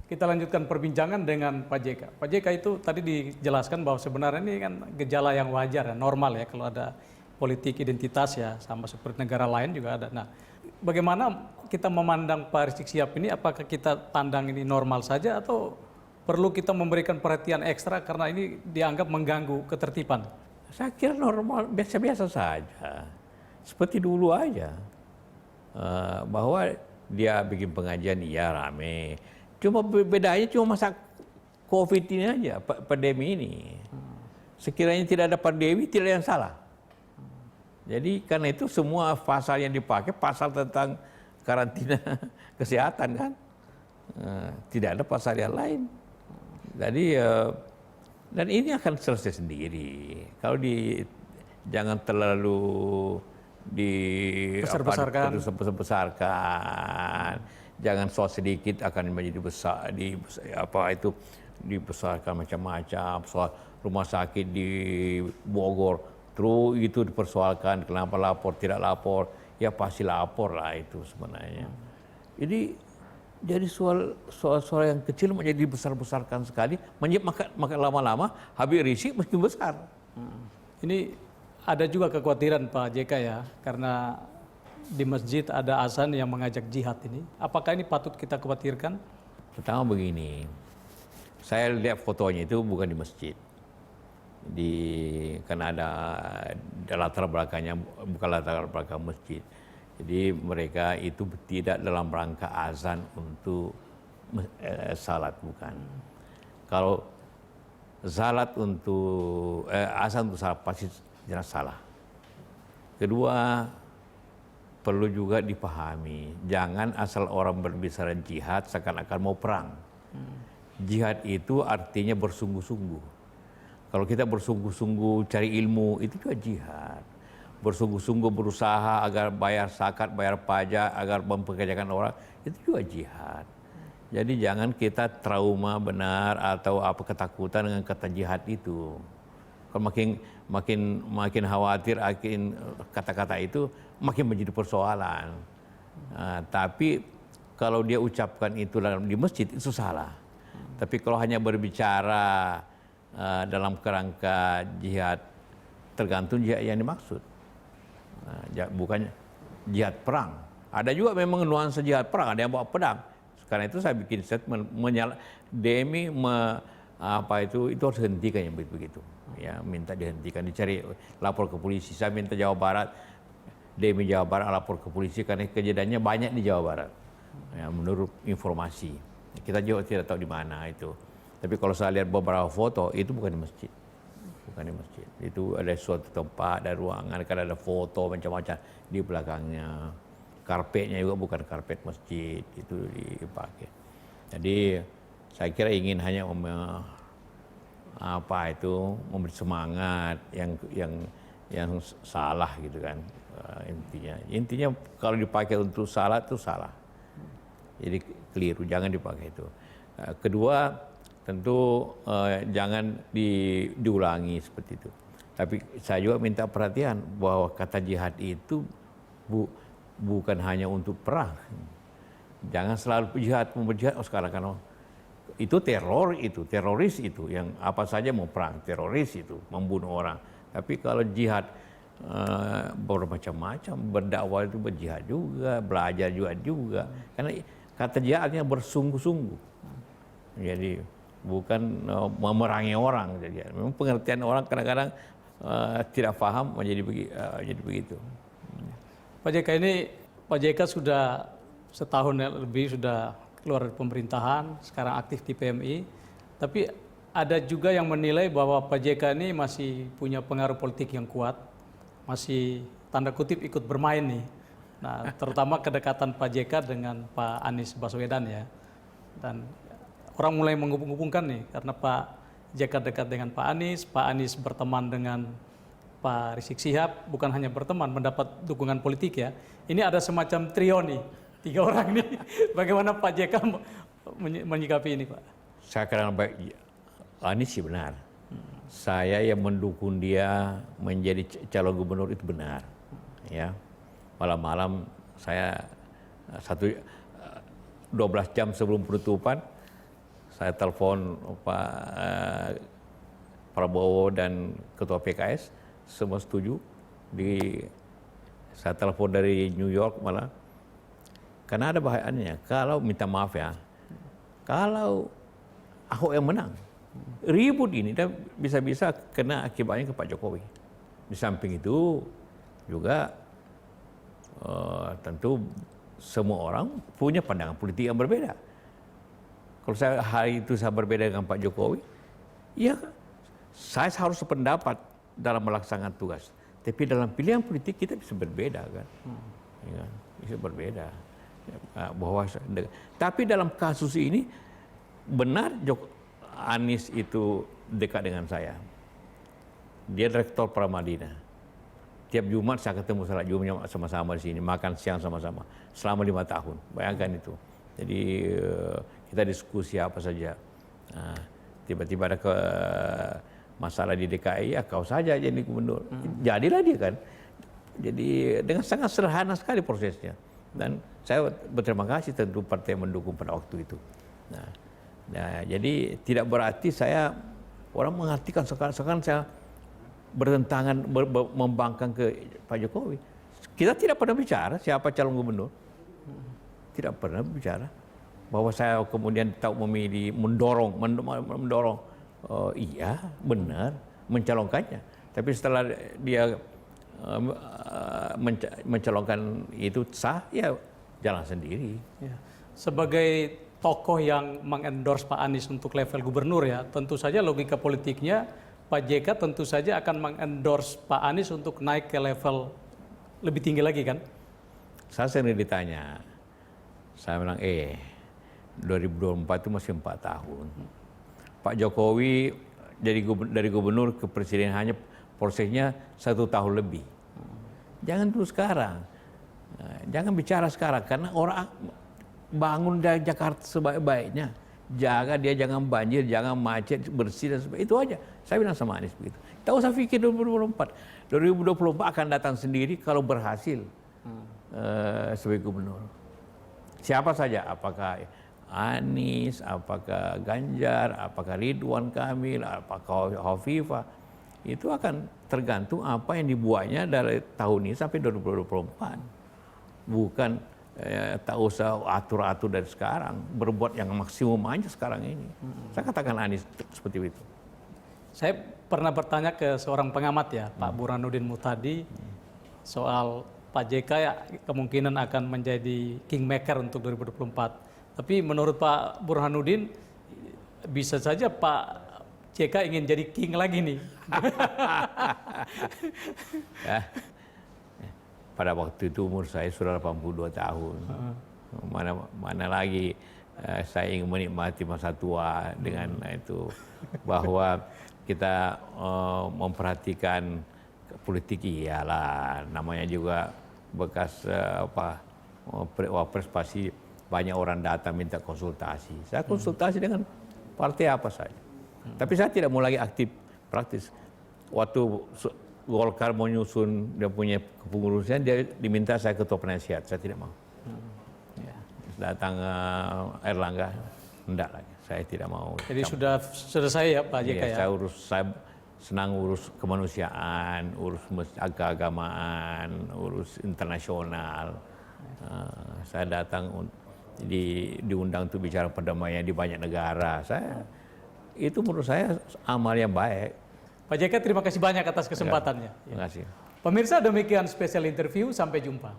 Kita lanjutkan perbincangan dengan Pak JK. Pak JK itu tadi dijelaskan bahwa sebenarnya ini kan gejala yang wajar, ya, normal ya kalau ada politik identitas ya, sama seperti negara lain juga ada. Nah, bagaimana kita memandang Pak Rizik Sihab ini? Apakah kita pandang ini normal saja atau perlu kita memberikan perhatian ekstra karena ini dianggap mengganggu ketertiban? Saya kira normal, biasa-biasa saja. Seperti dulu aja. Bahwa dia bikin pengajian, iya rame. Cuma bedanya cuma masa COVID ini aja, pandemi ini. Sekiranya tidak ada pandemi, tidak ada yang salah. Jadi karena itu semua pasal yang dipakai, pasal tentang karantina kesehatan kan. Tidak ada pasal yang lain. Jadi, dan ini akan selesai sendiri. Kalau jangan terlalu besar-besarkan. Jangan soal sedikit akan menjadi besar, dibesarkan macam-macam. Soal rumah sakit di Bogor, terus itu dipersoalkan kenapa lapor tidak lapor, ya pasti lapor lah itu sebenarnya. Jadi soal yang kecil menjadi besar-besarkan sekali, maka lama-lama Habib Rizik makin besar. Ini ada juga kekhawatiran Pak JK ya, karena di masjid ada azan yang mengajak jihad ini. Apakah ini patut kita khawatirkan? Pertama begini, saya lihat fotonya itu bukan di masjid. Karena ada latar belakangnya, bukan latar belakang masjid. Jadi mereka itu tidak dalam rangka azan untuk salat, bukan. Kalau salat untuk azan untuk salat pasti jelas salah. Kedua, perlu juga dipahami, jangan asal orang berbicara jihad seakan-akan mau perang. Jihad itu artinya bersungguh-sungguh. Kalau kita bersungguh-sungguh cari ilmu, itu juga jihad. Bersungguh-sungguh berusaha agar bayar zakat, bayar pajak, agar mempekerjakan orang, itu juga jihad. Jadi jangan kita trauma benar atau ketakutan dengan kata jihad itu. Kalau makin khawatir kata-kata itu makin menjadi persoalan. Tapi kalau dia ucapkan itu di masjid itu salah. Tapi kalau hanya berbicara dalam kerangka jihad, tergantung jihad yang dimaksud. Bukan jihad perang. Ada juga memang nuansa jihad perang, ada yang bawa pedang. Karena itu saya bikin statement itu harus hentikan yang begitu. Ya, minta dihentikan, dicari, lapor ke polisi. Saya minta Jawa Barat, DMI Jawa Barat lapor ke polisi karena kejadiannya banyak di Jawa Barat. Ya, menurut informasi. Kita juga tidak tahu di mana itu. Tapi kalau saya lihat beberapa foto, itu bukan di masjid. Bukan di masjid. Itu ada suatu tempat, ada ruangan, kan ada foto macam-macam di belakangnya. Karpetnya juga bukan karpet masjid, itu dipakai. Jadi saya kira ingin hanya memberi semangat yang salah gitu kan. Intinya kalau dipakai untuk salah itu salah, jadi keliru, jangan dipakai itu. Kedua, tentu jangan diulangi seperti itu. Tapi saya juga minta perhatian bahwa kata jihad itu bukan hanya untuk perang. Jangan selalu jihad, sekarang kan itu teroris itu yang apa saja mau perang, teroris itu membunuh orang. Tapi kalau jihad bermacam-macam, berdakwah itu berjihad juga, belajar juga. Karena kata jihadnya bersungguh-sungguh. Jadi bukan memerangi orang. Jadi memang pengertian orang kadang-kadang tidak paham menjadi begitu. Pak JK ini, Pak JK sudah setahun lebih sudah keluar dari pemerintahan, sekarang aktif di PMI. Tapi ada juga yang menilai bahwa Pak JK ini masih punya pengaruh politik yang kuat, masih tanda kutip ikut bermain nih. Nah, terutama kedekatan Pak JK dengan Pak Anies Baswedan ya. Dan orang mulai menghubung-hubungkan nih, karena Pak JK dekat dengan Pak Anies berteman dengan Pak Rizik Sihab, bukan hanya berteman, mendapat dukungan politik ya. Ini ada semacam trio nih, 3 orang nih. Bagaimana Pak JK menyikapi ini, Pak? Saya kadang baik, Anies sih benar. Saya yang mendukung dia menjadi calon gubernur itu benar. Ya, malam-malam saya 12 jam sebelum penutupan Saya telepon Pak Prabowo dan Ketua PKS, semua setuju. Saya telepon dari New York malah. Karena ada bahasannya, kalau minta maaf ya, kalau Ahok yang menang, ribut ini dan bisa-bisa kena akibatnya ke Pak Jokowi. Di samping itu juga tentu semua orang punya pandangan politik yang berbeda. Kalau hari itu saya berbeda dengan Pak Jokowi, ya saya harus sependapat dalam melaksanakan tugas. Tapi dalam pilihan politik kita bisa berbeda kan, ya, bisa berbeda. Tapi dalam kasus ini benar Anies itu dekat dengan saya. Dia rektor Pramadina. Tiap Jumat saya ketemu salat Jumat sama-sama di sini, makan siang sama-sama selama 5 tahun. Bayangkan itu. Jadi kita diskusi apa saja. Nah, tiba-tiba ada masalah di DKI, ya kau saja jadi gubernur. Jadilah dia kan. Jadi dengan sangat sederhana sekali prosesnya. Dan saya berterima kasih tentu partai yang mendukung pada waktu itu. Nah, jadi tidak berarti saya orang mengartikan sekarang saya bertentangan membangkang ke Pak Jokowi. Kita tidak pernah bicara siapa calon gubernur. Tidak pernah bicara bahwa saya kemudian tahu memilih mendorong iya benar mencalonkannya. Tapi setelah dia mencalonkan itu sah, ya jalan sendiri. Ya. Sebagai tokoh yang mengendorse Pak Anies untuk level gubernur ya, tentu saja logika politiknya Pak JK tentu saja akan mengendorse Pak Anies untuk naik ke level lebih tinggi lagi kan? Saya sering ditanya, saya bilang 2024 itu masih 4 tahun. Pak Jokowi dari gubernur ke presiden hanya prosesnya 1 tahun lebih. Jangan dulu sekarang, jangan bicara sekarang karena orang bangun dari Jakarta sebaik-baiknya, jaga dia jangan banjir, jangan macet, bersih dan sebagainya. Itu aja. Saya bilang sama Anies begitu. Tak usah pikir 2024 akan datang sendiri kalau berhasil sebagai gubernur. Siapa saja, apakah Anies, apakah Ganjar, apakah Ridwan Kamil, apakah Hovifah, itu akan tergantung apa yang dibuatnya dari tahun ini sampai 2024. Bukan tak usah atur-atur dari sekarang, berbuat yang maksimum aja sekarang ini. Saya katakan Anies seperti itu. Saya pernah bertanya ke seorang pengamat ya, Pak Burhanuddin Muhtadi, soal Pak JK ya kemungkinan akan menjadi kingmaker untuk 2024. Tapi menurut Pak Burhanuddin, bisa saja Pak JK ingin jadi king lagi nih. Ya. Pada waktu itu umur saya sudah 82 tahun. Mana lagi saya ingin menikmati masa tua dengan itu. Bahwa kita memperhatikan politik iyalah. Namanya juga bekas wapres pasti banyak orang datang minta konsultasi. Saya konsultasi dengan partai apa saja. Tapi saya tidak mau lagi aktif praktis. Waktu Golkar mau nyusun dia punya kepengurusan, dia diminta saya ketua penasihat, saya tidak mau. Ya. Datang Erlangga, enggak lagi, saya tidak mau. Jadi sudah selesai ya Pak JK ya? Saya senang urus kemanusiaan, urus keagamaan, urus internasional. Saya datang diundang untuk bicara perdamaian di banyak negara. Itu menurut saya amal yang baik. Pak JK terima kasih banyak atas kesempatannya. Terima kasih. Pemirsa demikian spesial interview, sampai jumpa.